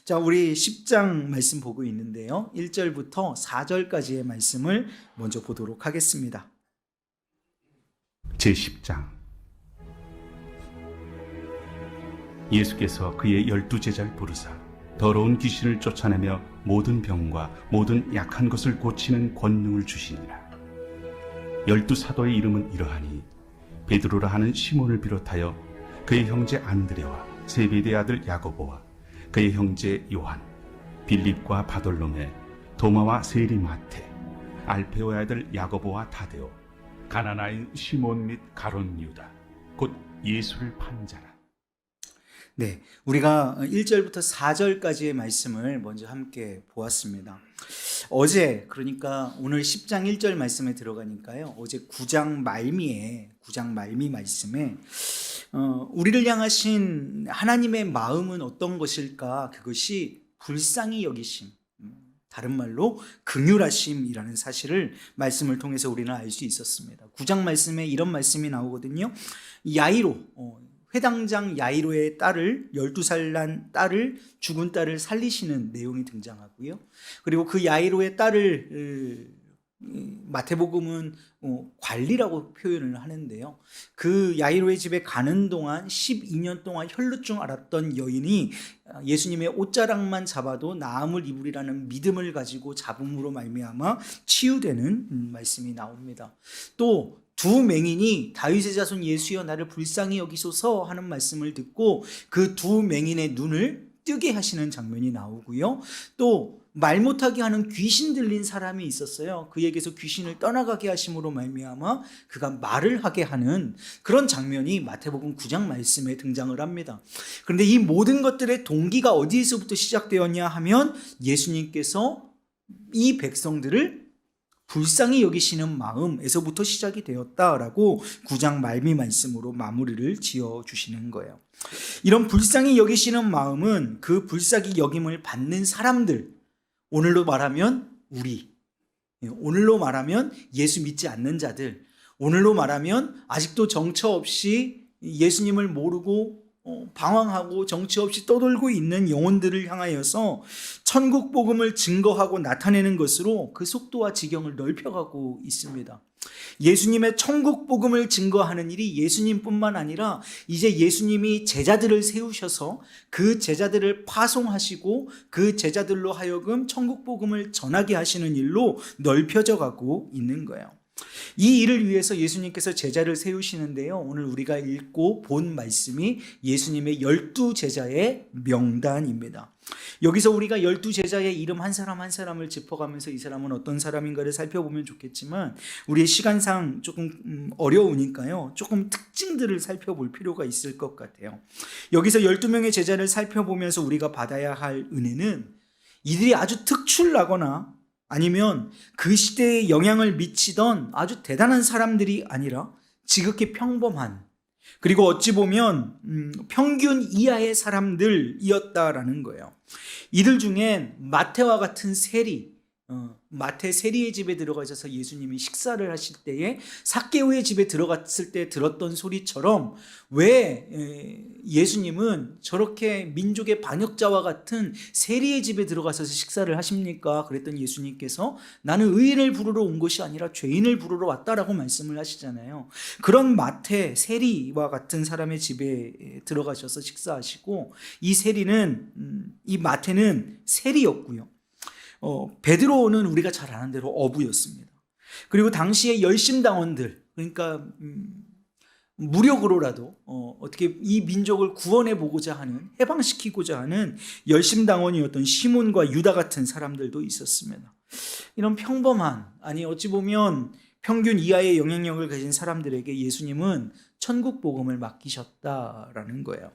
자, 우리 10장 말씀 보고 있는데요. 1절부터 4절까지의 말씀을 먼저 보도록 하겠습니다. 제10장. 예수께서 그의 12제자를 부르사 더러운 귀신을 쫓아내며 모든 병과 모든 약한 것을 고치는 권능을 주시니라. 12사도의 이름은 이러하니 베드로라 하는 시몬을 비롯하여 그의 형제 안드레와 세베대의 아들 야고보와 그의 형제 요한, 빌립과 바돌로메, 도마와 세리 마테, 알페오의 아들 야고보와 다데오, 가나나인 시몬 및 가론 유다, 곧 예수를 판 자라. 네, 우리가 1절부터 4절까지의 말씀을 먼저 함께 보았습니다. 어제, 그러니까 오늘 10장 1절 말씀에 들어가니까요, 어제 9장 말미 말씀에 우리를 향하신 하나님의 마음은 어떤 것일까? 그것이 불쌍히 여기심, 다른 말로 긍휼하심이라는 사실을 말씀을 통해서 우리는 알 수 있었습니다. 9장 말씀에 이런 말씀이 나오거든요. 야이로, 회당장 야이로의 딸을, 12살 난 딸을, 죽은 딸을 살리시는 내용이 등장하고요. 그리고 그 야이로의 딸을 마태복음은 관리라고 표현을 하는데요. 그 야이로의 집에 가는 동안 12년 동안 혈루증 앓았던 여인이 예수님의 옷자락만 잡아도 나음을 입으리라는 믿음을 가지고 잡음으로 말미암아 치유되는 말씀이 나옵니다. 또 두 맹인이 다윗의 자손 예수여 나를 불쌍히 여기소서 하는 말씀을 듣고 그 두 맹인의 눈을 뜨게 하시는 장면이 나오고요. 또 말 못하게 하는 귀신 들린 사람이 있었어요. 그에게서 귀신을 떠나가게 하심으로 말미암아 그가 말을 하게 하는 그런 장면이 마태복음 9장 말씀에 등장을 합니다. 그런데 이 모든 것들의 동기가 어디에서부터 시작되었냐 하면 예수님께서 이 백성들을 불쌍히 여기시는 마음에서부터 시작이 되었다라고 9장 말미 말씀으로 마무리를 지어주시는 거예요. 이런 불쌍히 여기시는 마음은 그 불쌍히 여김을 받는 사람들, 오늘로 말하면 오늘로 말하면 예수 믿지 않는 자들, 오늘로 말하면 아직도 정처 없이 예수님을 모르고 방황하고 정치 없이 떠돌고 있는 영혼들을 향하여서 천국 복음을 증거하고 나타내는 것으로 그 속도와 지경을 넓혀가고 있습니다. 예수님의 천국 복음을 증거하는 일이 예수님뿐만 아니라 이제 예수님이 제자들을 세우셔서 그 제자들을 파송하시고 그 제자들로 하여금 천국 복음을 전하게 하시는 일로 넓혀져 가고 있는 거예요. 이 일을 위해서 예수님께서 제자를 세우시는데요, 오늘 우리가 읽고 본 말씀이 예수님의 12제자의 명단입니다. 여기서 우리가 12제자의 이름 한 사람 한 사람을 짚어가면서 이 사람은 어떤 사람인가를 살펴보면 좋겠지만 우리의 시간상 조금 어려우니까요, 조금 특징들을 살펴볼 필요가 있을 것 같아요. 여기서 12명의 제자를 살펴보면서 우리가 받아야 할 은혜는 이들이 아주 특출나거나 아니면 그 시대에 영향을 미치던 아주 대단한 사람들이 아니라 지극히 평범한, 그리고 어찌 보면 평균 이하의 사람들이었다라는 거예요. 이들 중엔 마태와 같은 세리, 마태 세리의 집에 들어가셔서 예수님이 식사를 하실 때에 삭개오의 집에 들어갔을 때 들었던 소리처럼 왜 예수님은 저렇게 민족의 반역자와 같은 세리의 집에 들어가서 식사를 하십니까? 그랬더니 예수님께서 나는 의인을 부르러 온 것이 아니라 죄인을 부르러 왔다라고 말씀을 하시잖아요. 그런 마태 세리와 같은 사람의 집에 들어가셔서 식사하시고, 이 마태는 세리였고요. 베드로는 우리가 잘 아는 대로 어부였습니다. 그리고 당시의 열심당원들, 그러니까 무력으로라도 어떻게 이 민족을 구원해 보고자 하는, 해방시키고자 하는 열심당원이었던 시몬과 유다 같은 사람들도 있었습니다. 이런 평범한, 아니 어찌 보면 평균 이하의 영향력을 가진 사람들에게 예수님은 천국 복음을 맡기셨다라는 거예요.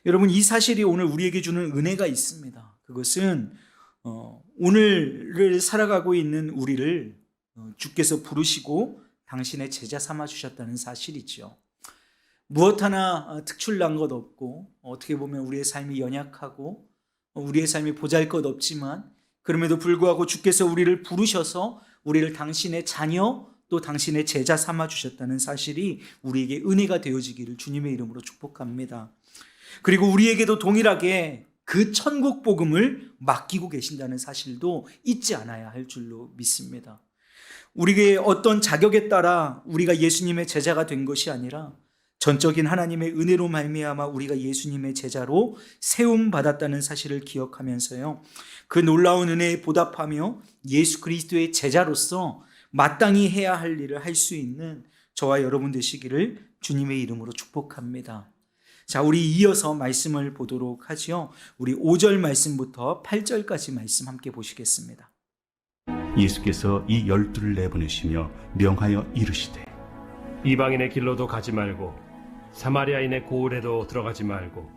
여러분, 이 사실이 오늘 우리에게 주는 은혜가 있습니다. 그것은 오늘을 살아가고 있는 우리를 주께서 부르시고 당신의 제자 삼아 주셨다는 사실이죠. 무엇 하나 특출난 것 없고, 어떻게 보면 우리의 삶이 연약하고 우리의 삶이 보잘것없지만 그럼에도 불구하고 주께서 우리를 부르셔서 우리를 당신의 자녀, 또 당신의 제자 삼아 주셨다는 사실이 우리에게 은혜가 되어지기를 주님의 이름으로 축복합니다. 그리고 우리에게도 동일하게 그 천국 복음을 맡기고 계신다는 사실도 잊지 않아야 할 줄로 믿습니다. 우리의 어떤 자격에 따라 우리가 예수님의 제자가 된 것이 아니라 전적인 하나님의 은혜로 말미암아 우리가 예수님의 제자로 세움 받았다는 사실을 기억하면서요, 그 놀라운 은혜에 보답하며 예수 그리스도의 제자로서 마땅히 해야 할 일을 할 수 있는 저와 여러분 되시기를 주님의 이름으로 축복합니다. 자, 우리 이어서 말씀을 보도록 하지요. 우리 5절 말씀부터 8절까지 말씀 함께 보시겠습니다. 예수께서 이 12를 내보내시며 명하여 이르시되 이방인의 길로도 가지 말고 사마리아인의 고을에도 들어가지 말고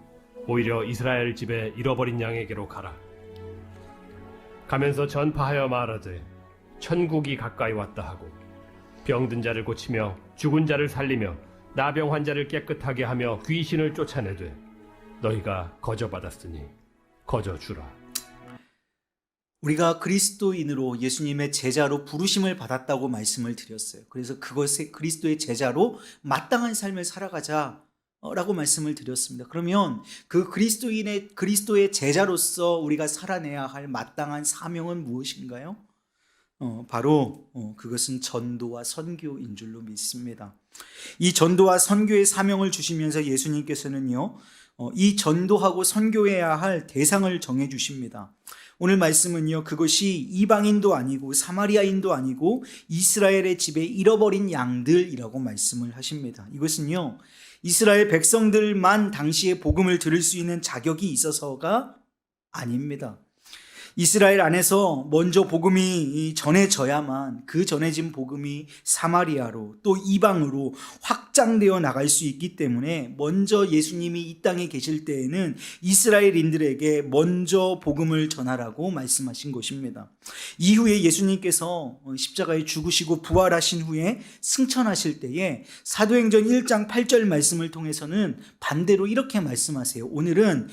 오히려 이스라엘 집에 잃어버린 양에게로 가라. 가면서 전파하여 말하되 천국이 가까이 왔다 하고 병든 자를 고치며 죽은 자를 살리며 나병 환자를 깨끗하게 하며 귀신을 쫓아내되 너희가 거저 받았으니 거저 주라. 우리가 그리스도인으로 예수님의 제자로 부르심을 받았다고 말씀을 드렸어요. 그래서 그것에 그리스도의 제자로 마땅한 삶을 살아가자라고 말씀을 드렸습니다. 그러면 그 그리스도의 제자로서 우리가 살아내야 할 마땅한 사명은 무엇인가요? 바로 그것은 전도와 선교인 줄로 믿습니다. 이 전도와 선교의 사명을 주시면서 예수님께서는요, 이 전도하고 선교해야 할 대상을 정해 주십니다. 오늘 말씀은요, 그것이 이방인도 아니고 사마리아인도 아니고 이스라엘의 집에 잃어버린 양들이라고 말씀을 하십니다. 이것은요, 이스라엘 백성들만 당시에 복음을 들을 수 있는 자격이 있어서가 아닙니다. 이스라엘 안에서 먼저 복음이 전해져야만 그 전해진 복음이 사마리아로 또 이방으로 확장되어 나갈 수 있기 때문에 먼저 예수님이 이 땅에 계실 때에는 이스라엘인들에게 먼저 복음을 전하라고 말씀하신 것입니다. 이후에 예수님께서 십자가에 죽으시고 부활하신 후에 승천하실 때에 사도행전 1장 8절 말씀을 통해서는 반대로 이렇게 말씀하세요. 오늘은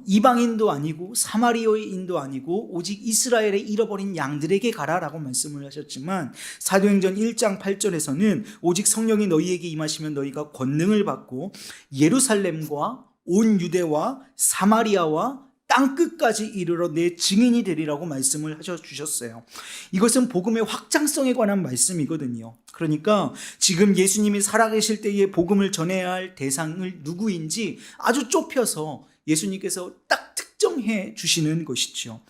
이방인도 아니고 사마리아인도 아니고 오직 이스라엘의 잃어버린 양들에게 가라라고 말씀을 하셨지만 사도행전 1장 8절에서는 오직 성령이 너희에게 임하시면 너희가 권능을 받고 예루살렘과 온 유대와 사마리아와 땅끝까지 이르러 내 증인이 되리라고 말씀을 하셔주셨어요. 이것은 복음의 확장성에 관한 말씀이거든요. 그러니까 지금 예수님이 살아계실 때에 복음을 전해야 할 대상을 누구인지 아주 좁혀서 예수님께서 딱 특정해 주시는 것이죠.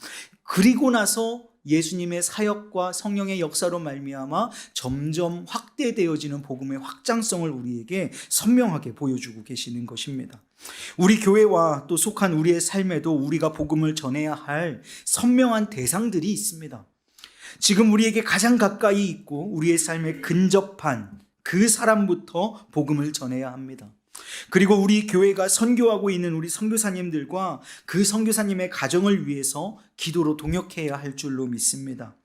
그리고 나서 예수님의 사역과 성령의 역사로 말미암아 점점 확대되어지는 복음의 확장성을 우리에게 선명하게 보여주고 계시는 것입니다. 우리 교회와 또 속한 우리의 삶에도 우리가 복음을 전해야 할 선명한 대상들이 있습니다. 지금 우리에게 가장 가까이 있고 우리의 삶에 근접한 그 사람부터 복음을 전해야 합니다. 그리고 우리 교회가 선교하고 있는 우리 선교사님들과 그 선교사님의 가정을 위해서 기도로 동역해야 할 줄로 믿습니다.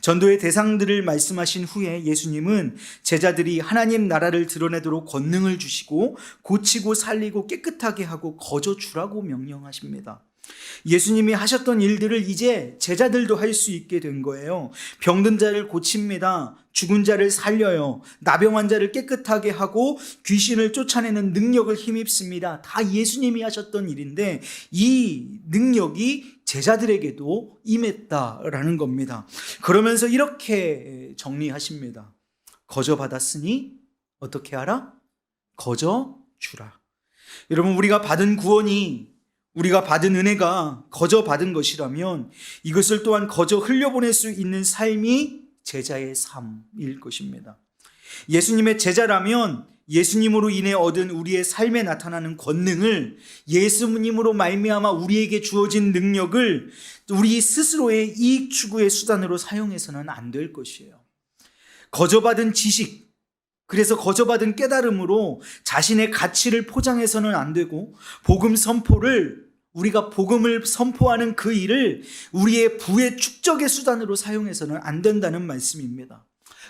전도의 대상들을 말씀하신 후에 예수님은 제자들이 하나님 나라를 드러내도록 권능을 주시고 고치고 살리고 깨끗하게 하고 거저 주라고 명령하십니다. 예수님이 하셨던 일들을 이제 제자들도 할 수 있게 된 거예요. 병든 자를 고칩니다. 죽은 자를 살려요. 나병 환자를 깨끗하게 하고 귀신을 쫓아내는 능력을 힘입습니다. 다 예수님이 하셨던 일인데 이 능력이 제자들에게도 임했다라는 겁니다. 그러면서 이렇게 정리하십니다. 거저 받았으니 어떻게 하라? 거저 주라. 여러분, 우리가 받은 구원이, 우리가 받은 은혜가 거저 받은 것이라면 이것을 또한 거저 흘려보낼 수 있는 삶이 제자의 삶일 것입니다. 예수님의 제자라면 예수님으로 인해 얻은 우리의 삶에 나타나는 권능을, 예수님으로 말미암아 우리에게 주어진 능력을 우리 스스로의 이익 추구의 수단으로 사용해서는 안 될 것이에요. 거저 받은 지식, 그래서 거저받은 깨달음으로 자신의 가치를 포장해서는 안 되고, 복음 선포를, 우리가 복음을 선포하는 그 일을 우리의 부의 축적의 수단으로 사용해서는 안 된다는 말씀입니다.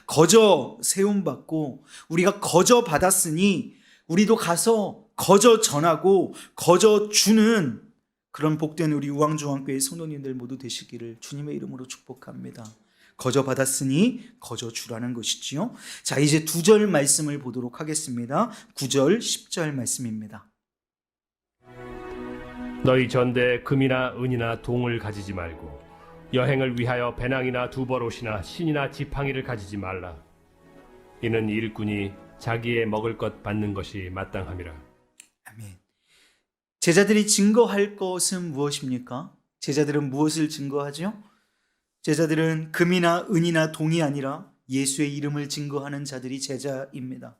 거저 세움받고 우리가 거저 받았으니 우리도 가서 거저 전하고 거저 주는 그런 복된 우리 우왕중앙교회 성도님들 모두 되시기를 주님의 이름으로 축복합니다. 거저 받았으니 거저 주라는 것이지요. 자, 이제 2절 말씀을 보도록 하겠습니다. 9절, 10절 말씀입니다. 너희 전대에 금이나 은이나 동을 가지지 말고 여행을 위하여 배낭이나 두벌옷이나 신이나 지팡이를 가지지 말라. 이는 일꾼이 자기의 먹을 것 받는 것이 마땅함이라. 아멘. 제자들이 증거할 것은 무엇입니까? 제자들은 무엇을 증거하죠? 제자들은 금이나 은이나 동이 아니라 예수의 이름을 증거하는 자들이 제자입니다.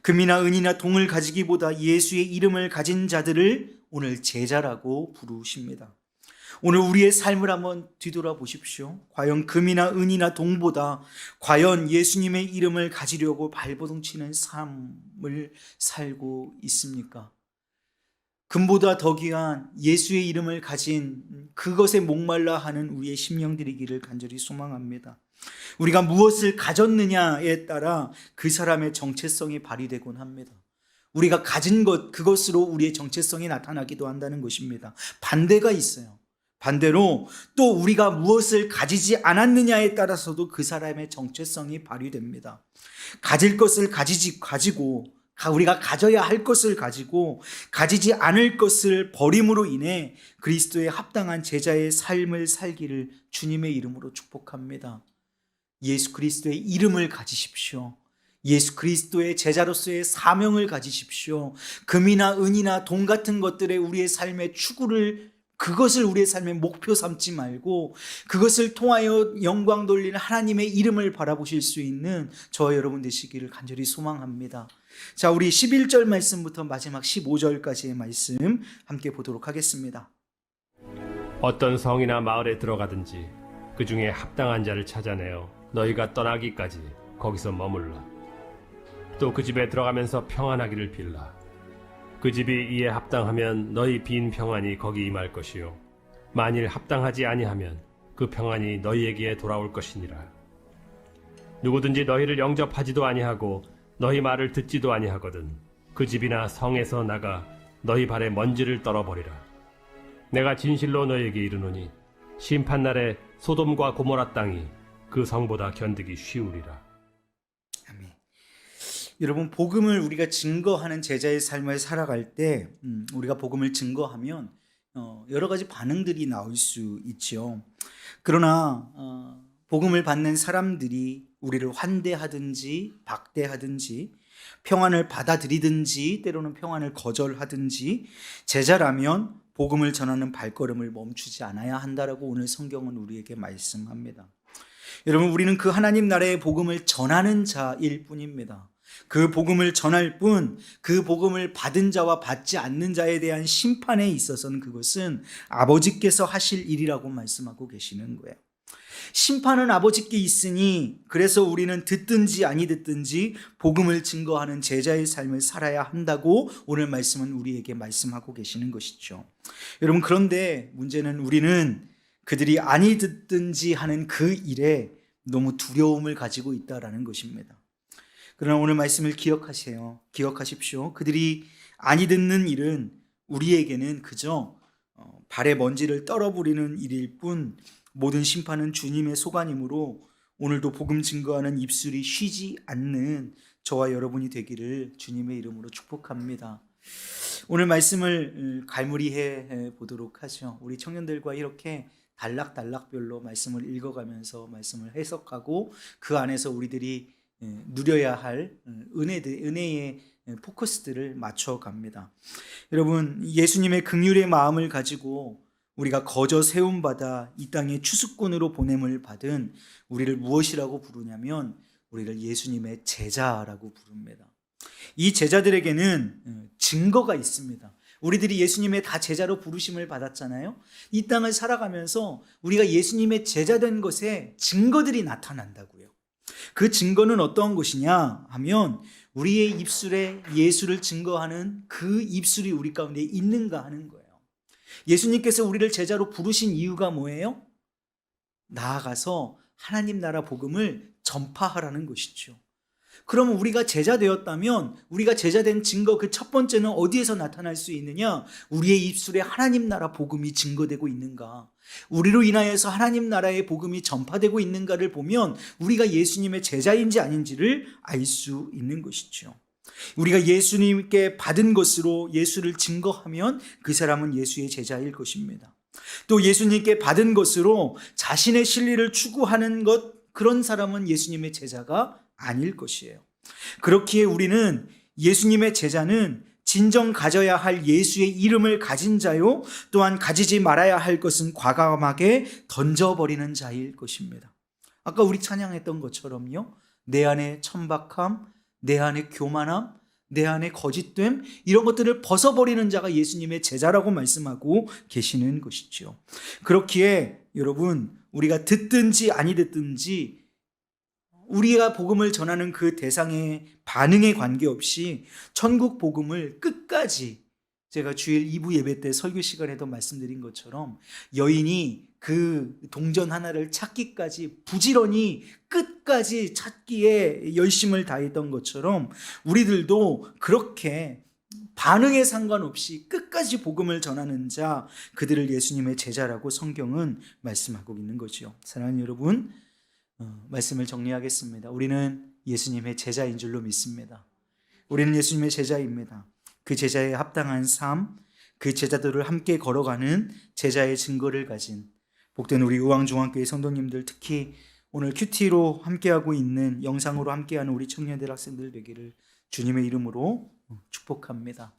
금이나 은이나 동을 가지기보다 예수의 이름을 가진 자들을 오늘 제자라고 부르십니다. 오늘 우리의 삶을 한번 뒤돌아보십시오. 과연 금이나 은이나 동보다 과연 예수님의 이름을 가지려고 발버둥치는 삶을 살고 있습니까? 금보다 더 귀한 예수의 이름을 가진 그것에 목말라 하는 우리의 심령들이기를 간절히 소망합니다. 우리가 무엇을 가졌느냐에 따라 그 사람의 정체성이 발휘되곤 합니다. 우리가 가진 것, 그것으로 우리의 정체성이 나타나기도 한다는 것입니다. 반대가 있어요. 반대로 또 우리가 무엇을 가지지 않았느냐에 따라서도 그 사람의 정체성이 발휘됩니다. 가질 것을 가지고 우리가 가져야 할 것을 가지고 가지지 않을 것을 버림으로 인해 그리스도의 합당한 제자의 삶을 살기를 주님의 이름으로 축복합니다. 예수 그리스도의 이름을 가지십시오. 예수 그리스도의 제자로서의 사명을 가지십시오. 금이나 은이나 돈 같은 것들의 우리의 삶의 추구를 그것을 우리의 삶의 목표 삼지 말고 그것을 통하여 영광 돌리는 하나님의 이름을 바라보실 수 있는 저와 여러분 되시기를 간절히 소망합니다. 자, 우리 11절 말씀부터 마지막 15절까지의 말씀 함께 보도록 하겠습니다. 어떤 성이나 마을에 들어가든지 그 중에 합당한 자를 찾아내어 너희가 떠나기까지 거기서 머물라. 또 그 집에 들어가면서 평안하기를 빌라. 그 집이 이에 합당하면 너희 빈 평안이 거기 임할 것이요 만일 합당하지 아니하면 그 평안이 너희에게 돌아올 것이니라. 누구든지 너희를 영접하지도 아니하고 너희 말을 듣지도 아니하거든 그 집이나 성에서 나가 너희 발에 먼지를 떨어버리라. 내가 진실로 너희에게 이르노니 심판날에 소돔과 고모라 땅이 그 성보다 견디기 쉬우리라. 아멘. 여러분, 복음을 우리가 증거하는 제자의 삶을 살아갈 때 우리가 복음을 증거하면 여러 가지 반응들이 나올 수 있죠. 그러나 복음을 받는 사람들이 우리를 환대하든지 박대하든지 평안을 받아들이든지 때로는 평안을 거절하든지 제자라면 복음을 전하는 발걸음을 멈추지 않아야 한다라고 오늘 성경은 우리에게 말씀합니다. 여러분, 우리는 그 하나님 나라의 복음을 전하는 자일 뿐입니다. 그 복음을 전할 뿐, 그 복음을 받은 자와 받지 않는 자에 대한 심판에 있어서는 그것은 아버지께서 하실 일이라고 말씀하고 계시는 거예요. 심판은 아버지께 있으니 그래서 우리는 듣든지 아니 듣든지 복음을 증거하는 제자의 삶을 살아야 한다고 오늘 말씀은 우리에게 말씀하고 계시는 것이죠. 여러분, 그런데 문제는 우리는 그들이 아니 듣든지 하는 그 일에 너무 두려움을 가지고 있다라는 것입니다. 그러나 오늘 말씀을 기억하십시오. 그들이 아니 듣는 일은 우리에게는 그저 발에 먼지를 떨어버리는 일일 뿐 모든 심판은 주님의 소관이므로 오늘도 복음 증거하는 입술이 쉬지 않는 저와 여러분이 되기를 주님의 이름으로 축복합니다. 오늘 말씀을 갈무리해 보도록 하죠. 우리 청년들과 이렇게 단락별로 말씀을 읽어가면서 말씀을 해석하고 그 안에서 우리들이 누려야 할 은혜의 포커스들을 맞춰갑니다. 여러분, 예수님의 긍휼의 마음을 가지고 우리가 거저 세움받아 이 땅에 추수꾼으로 보냄을 받은 우리를 무엇이라고 부르냐면 우리를 예수님의 제자라고 부릅니다. 이 제자들에게는 증거가 있습니다. 우리들이 예수님의 다 제자로 부르심을 받았잖아요. 이 땅을 살아가면서 우리가 예수님의 제자된 것에 증거들이 나타난다고요. 그 증거는 어떤 것이냐 하면 우리의 입술에 예수를 증거하는 그 입술이 우리 가운데 있는가 하는 거예요. 예수님께서 우리를 제자로 부르신 이유가 뭐예요? 나아가서 하나님 나라 복음을 전파하라는 것이죠. 그러면 우리가 제자 되었다면 우리가 제자된 증거 그 첫 번째는 어디에서 나타날 수 있느냐? 우리의 입술에 하나님 나라 복음이 증거되고 있는가? 우리로 인하여서 하나님 나라의 복음이 전파되고 있는가를 보면 우리가 예수님의 제자인지 아닌지를 알 수 있는 것이죠. 우리가 예수님께 받은 것으로 예수를 증거하면 그 사람은 예수의 제자일 것입니다. 또 예수님께 받은 것으로 자신의 진리를 추구하는 그런 사람은 예수님의 제자가 아닐 것이에요. 그렇기에 우리는 예수님의 제자는 진정 가져야 할 예수의 이름을 가진 자요, 또한 가지지 말아야 할 것은 과감하게 던져버리는 자일 것입니다. 아까 우리 찬양했던 것처럼요, 내 안에 천박함, 내 안에 교만함, 내 안에 거짓됨, 이런 것들을 벗어버리는 자가 예수님의 제자라고 말씀하고 계시는 것이죠. 그렇기에 여러분, 우리가 듣든지 아니 듣든지 우리가 복음을 전하는 그 대상의 반응에 관계없이 천국 복음을 끝까지, 제가 주일 2부 예배 때 설교 시간에도 말씀드린 것처럼 여인이 그 동전 하나를 찾기까지 부지런히 끝까지 찾기에 열심을 다했던 것처럼 우리들도 그렇게 반응에 상관없이 끝까지 복음을 전하는 자, 그들을 예수님의 제자라고 성경은 말씀하고 있는 거죠. 사랑하는 여러분, 말씀을 정리하겠습니다. 우리는 예수님의 제자인 줄로 믿습니다. 우리는 예수님의 제자입니다. 그 제자에 합당한 삶, 그 제자들을 함께 걸어가는 제자의 증거를 가진 복된 우리 의왕중앙교회 성도님들, 특히 오늘 큐티로 함께하고 있는, 영상으로 함께하는 우리 청년들, 학생들 되기를 주님의 이름으로 축복합니다.